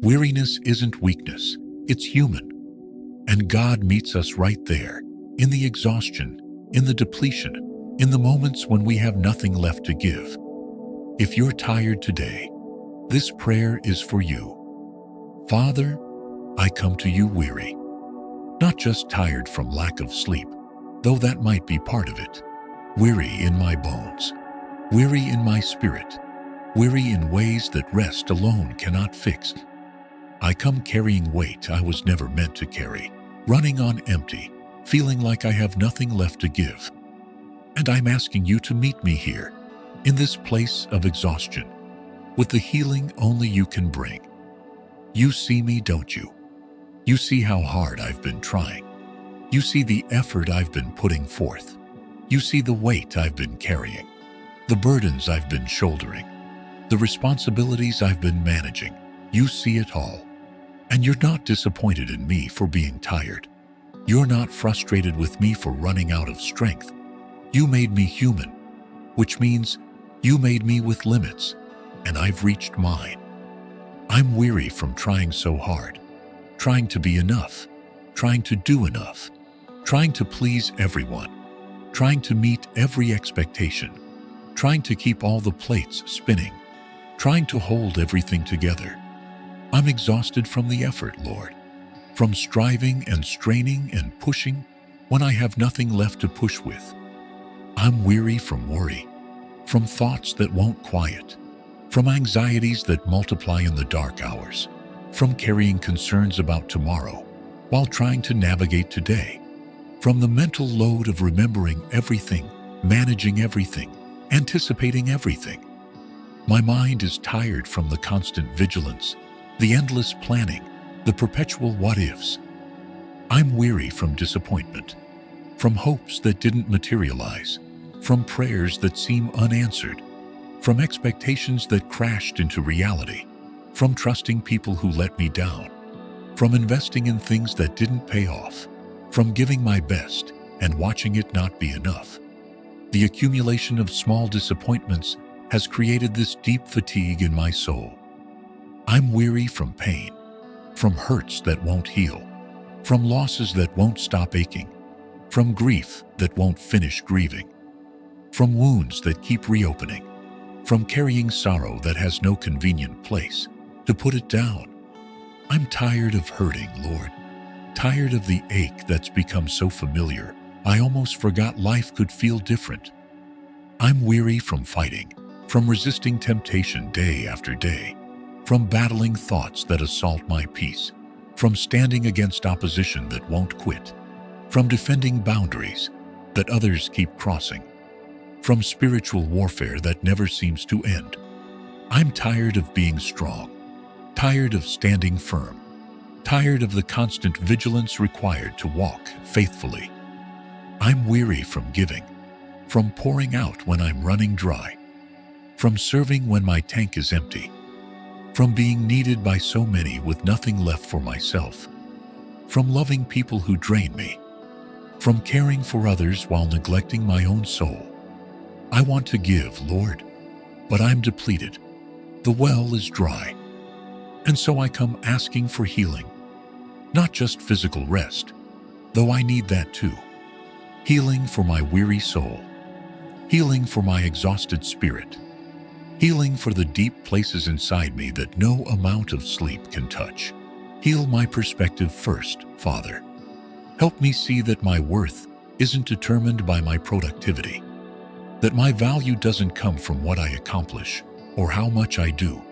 Weariness isn't weakness, it's human. And God meets us right there, in the exhaustion, in the depletion, in the moments when we have nothing left to give. If you're tired today, this prayer is for you. Father, I come to you weary. Not just tired from lack of sleep, though that might be part of it. Weary in my bones, weary in my spirit, weary in ways that rest alone cannot fix. I come carrying weight I was never meant to carry, running on empty, feeling like I have nothing left to give. And I'm asking you to meet me here, in this place of exhaustion, with the healing only you can bring. You see me, don't you? You see how hard I've been trying. You see the effort I've been putting forth. You see the weight I've been carrying, the burdens I've been shouldering, the responsibilities I've been managing. You see it all. And you're not disappointed in me for being tired. You're not frustrated with me for running out of strength. You made me human, which means you made me with limits, and I've reached mine. I'm weary from trying so hard, trying to be enough, trying to do enough, trying to please everyone, trying to meet every expectation, trying to keep all the plates spinning, trying to hold everything together. I'm exhausted from the effort, Lord, from striving and straining and pushing when I have nothing left to push with. I'm weary from worry, from thoughts that won't quiet, from anxieties that multiply in the dark hours, from carrying concerns about tomorrow while trying to navigate today, from the mental load of remembering everything, managing everything, anticipating everything. My mind is tired from the constant vigilance, the endless planning, the perpetual what-ifs. I'm weary from disappointment, from hopes that didn't materialize, from prayers that seem unanswered, from expectations that crashed into reality, from trusting people who let me down, from investing in things that didn't pay off, from giving my best and watching it not be enough. The accumulation of small disappointments has created this deep fatigue in my soul. I'm weary from pain, from hurts that won't heal, from losses that won't stop aching, from grief that won't finish grieving, from wounds that keep reopening, from carrying sorrow that has no convenient place to put it down. I'm tired of hurting, Lord, tired of the ache that's become so familiar, I almost forgot life could feel different. I'm weary from fighting, from resisting temptation day after day, from battling thoughts that assault my peace, from standing against opposition that won't quit, from defending boundaries that others keep crossing, from spiritual warfare that never seems to end. I'm tired of being strong, tired of standing firm, tired of the constant vigilance required to walk faithfully. I'm weary from giving, from pouring out when I'm running dry, from serving when my tank is empty, from being needed by so many with nothing left for myself, from loving people who drain me, from caring for others while neglecting my own soul. I want to give, Lord, but I'm depleted. The well is dry. And so I come asking for healing, not just physical rest, though I need that too. Healing for my weary soul, healing for my exhausted spirit, healing for the deep places inside me that no amount of sleep can touch. Heal my perspective first, Father. Help me see that my worth isn't determined by my productivity, that my value doesn't come from what I accomplish or how much I do,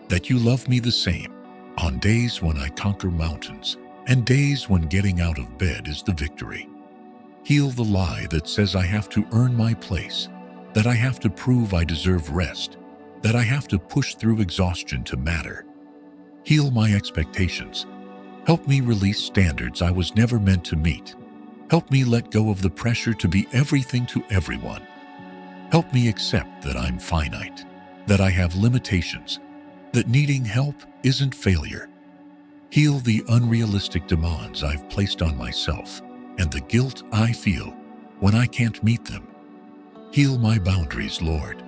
that you love me the same on days when I conquer mountains and days when getting out of bed is the victory. Heal the lie that says I have to earn my place, that I have to prove I deserve rest, that I have to push through exhaustion to matter. Heal my expectations. Help me release standards I was never meant to meet. Help me let go of the pressure to be everything to everyone. Help me accept that I'm finite, that I have limitations, that needing help isn't failure. Heal the unrealistic demands I've placed on myself and the guilt I feel when I can't meet them. Heal my boundaries, Lord.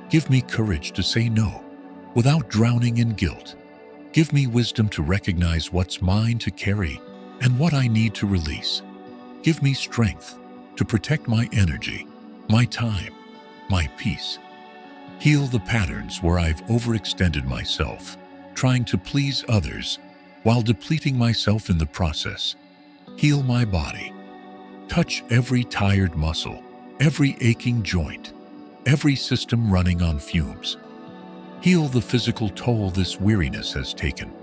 Give me courage to say no without drowning in guilt. Give me wisdom to recognize what's mine to carry and what I need to release. Give me strength to protect my energy, my time, my peace. Heal the patterns where I've overextended myself, trying to please others while depleting myself in the process. Heal my body. Touch every tired muscle, every aching joint, every system running on fumes. Heal the physical toll this weariness has taken.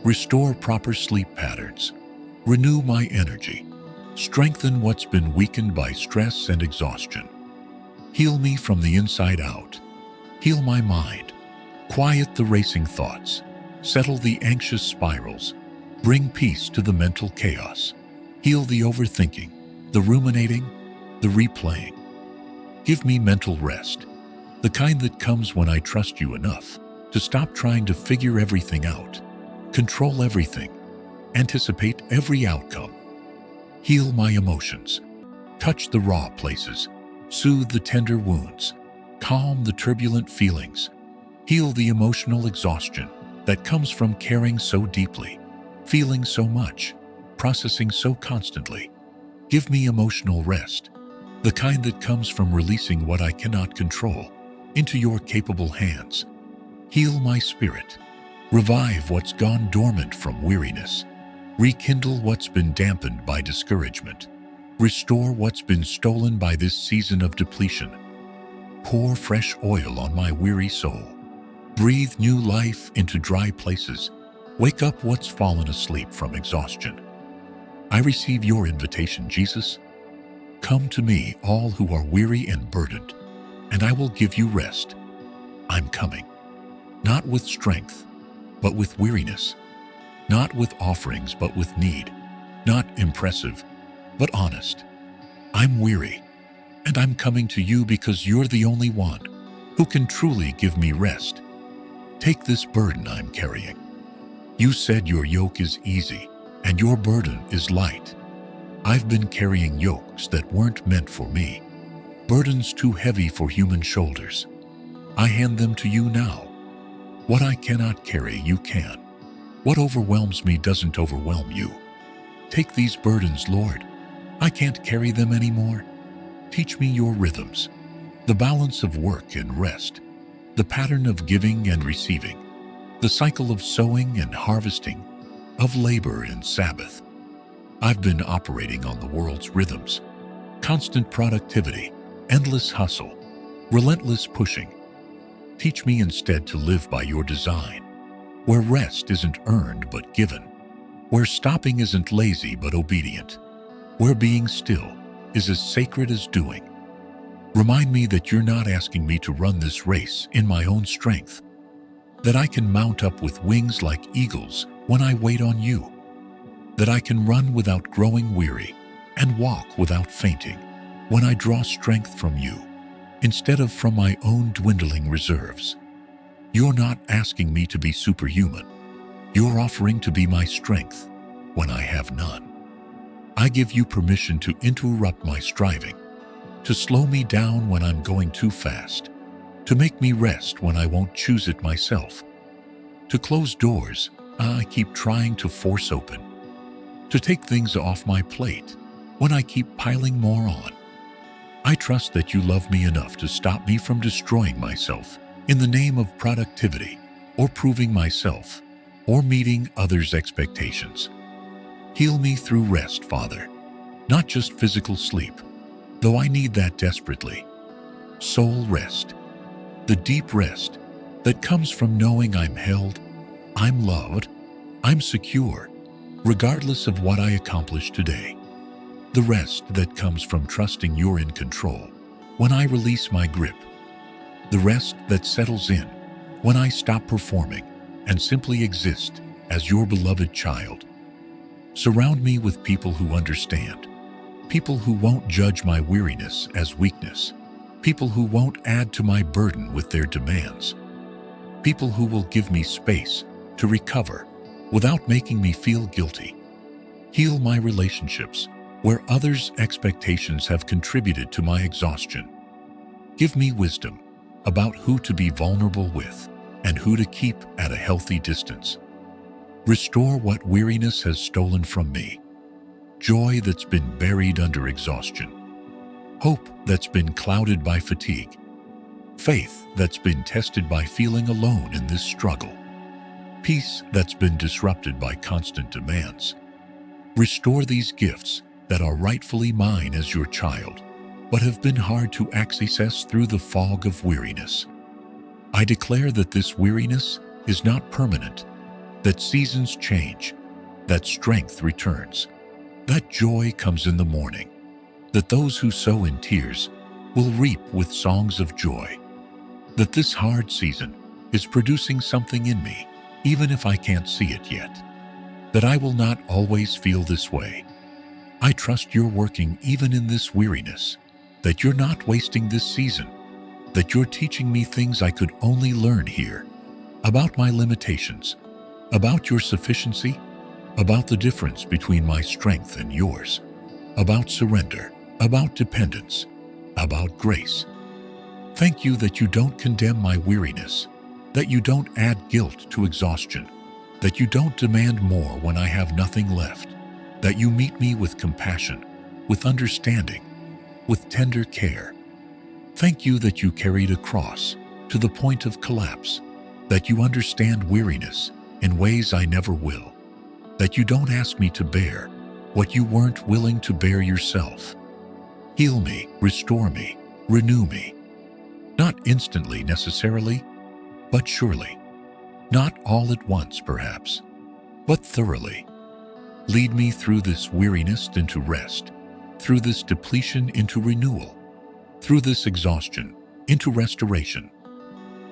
Restore proper sleep patterns. Renew my energy. Strengthen what's been weakened by stress and exhaustion. Heal me from the inside out. Heal my mind. Quiet the racing thoughts. Settle the anxious spirals. Bring peace to the mental chaos. Heal the overthinking, the ruminating, the replaying. Give me mental rest, the kind that comes when I trust you enough to stop trying to figure everything out, control everything, anticipate every outcome. Heal my emotions. Touch the raw places. Soothe the tender wounds. Calm the turbulent feelings. Heal the emotional exhaustion that comes from caring so deeply, feeling so much, processing so constantly. Give me emotional rest, the kind that comes from releasing what I cannot control into your capable hands. Heal my spirit. Revive what's gone dormant from weariness. Rekindle what's been dampened by discouragement. Restore what's been stolen by this season of depletion. Pour fresh oil on my weary soul. Breathe new life into dry places. Wake up what's fallen asleep from exhaustion. I receive your invitation, Jesus. Come to me, all who are weary and burdened, and I will give you rest. I'm coming, not with strength, but with weariness. Not with offerings, but with need. Not impressive, but honest. I'm weary, and I'm coming to you because you're the only one who can truly give me rest. Take this burden I'm carrying. You said your yoke is easy and your burden is light. I've been carrying yokes that weren't meant for me, burdens too heavy for human shoulders. I hand them to you now. What I cannot carry, you can. What overwhelms me doesn't overwhelm you. Take these burdens, Lord. I can't carry them anymore. Teach me your rhythms, the balance of work and rest, the pattern of giving and receiving, the cycle of sowing and harvesting, of labor and Sabbath. I've been operating on the world's rhythms, constant productivity, endless hustle, relentless pushing. Teach me instead to live by your design, where rest isn't earned but given, where stopping isn't lazy but obedient, where being still is as sacred as doing. Remind me that you're not asking me to run this race in my own strength, that I can mount up with wings like eagles when I wait on you, that I can run without growing weary and walk without fainting when I draw strength from you instead of from my own dwindling reserves. You're not asking me to be superhuman. You're offering to be my strength when I have none. I give you permission to interrupt my striving, to slow me down when I'm going too fast, to make me rest when I won't choose it myself, to close doors I keep trying to force open, to take things off my plate when I keep piling more on. I trust that you love me enough to stop me from destroying myself in the name of productivity or proving myself or meeting others' expectations. Heal me through rest, Father, not just physical sleep, though I need that desperately. Soul rest, the deep rest that comes from knowing I'm held, I'm loved, I'm secure, regardless of what I accomplish today. The rest that comes from trusting you're in control when I release my grip. The rest that settles in when I stop performing and simply exist as your beloved child. Surround me with people who understand, people who won't judge my weariness as weakness, people who won't add to my burden with their demands, people who will give me space to recover without making me feel guilty. Heal my relationships where others' expectations have contributed to my exhaustion. Give me wisdom about who to be vulnerable with and who to keep at a healthy distance. Restore what weariness has stolen from me. Joy that's been buried under exhaustion. Hope that's been clouded by fatigue. Faith that's been tested by feeling alone in this struggle. Peace that's been disrupted by constant demands. Restore these gifts that are rightfully mine as your child, but have been hard to access through the fog of weariness. I declare that this weariness is not permanent, that seasons change, that strength returns, that joy comes in the morning, that those who sow in tears will reap with songs of joy, that this hard season is producing something in me, even if I can't see it yet, that I will not always feel this way. I trust you're working even in this weariness, that you're not wasting this season, that you're teaching me things I could only learn here, about my limitations, about your sufficiency, about the difference between my strength and yours, about surrender, about dependence, about grace. Thank you that you don't condemn my weariness, that you don't add guilt to exhaustion, that you don't demand more when I have nothing left, that you meet me with compassion, with understanding, with tender care. Thank you that you carried a cross to the point of collapse, that you understand weariness in ways I never will, that you don't ask me to bear what you weren't willing to bear yourself. Heal me, restore me, renew me. Not instantly necessarily, but surely. Not all at once perhaps, but thoroughly. Lead me through this weariness into rest, through this depletion into renewal, through this exhaustion into restoration.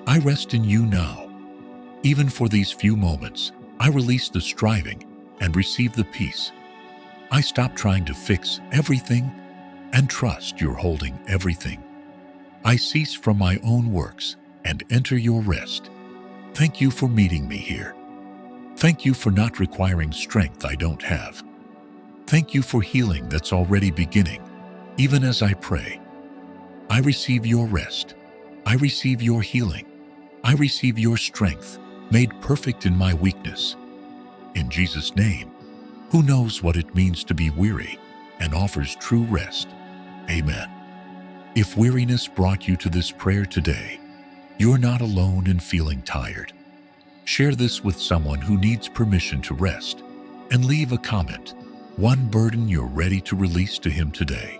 I rest in you now. Even for these few moments, I release the striving and receive the peace. I stop trying to fix everything and trust you're holding everything. I cease from my own works and enter your rest. Thank you for meeting me here. Thank you for not requiring strength I don't have. Thank you for healing that's already beginning, even as I pray. I receive your rest. I receive your healing. I receive your strength, made perfect in my weakness. In Jesus' name, who knows what it means to be weary and offers true rest. Amen. If weariness brought you to this prayer today, you're not alone in feeling tired. Share this with someone who needs permission to rest, and leave a comment, one burden you're ready to release to him today.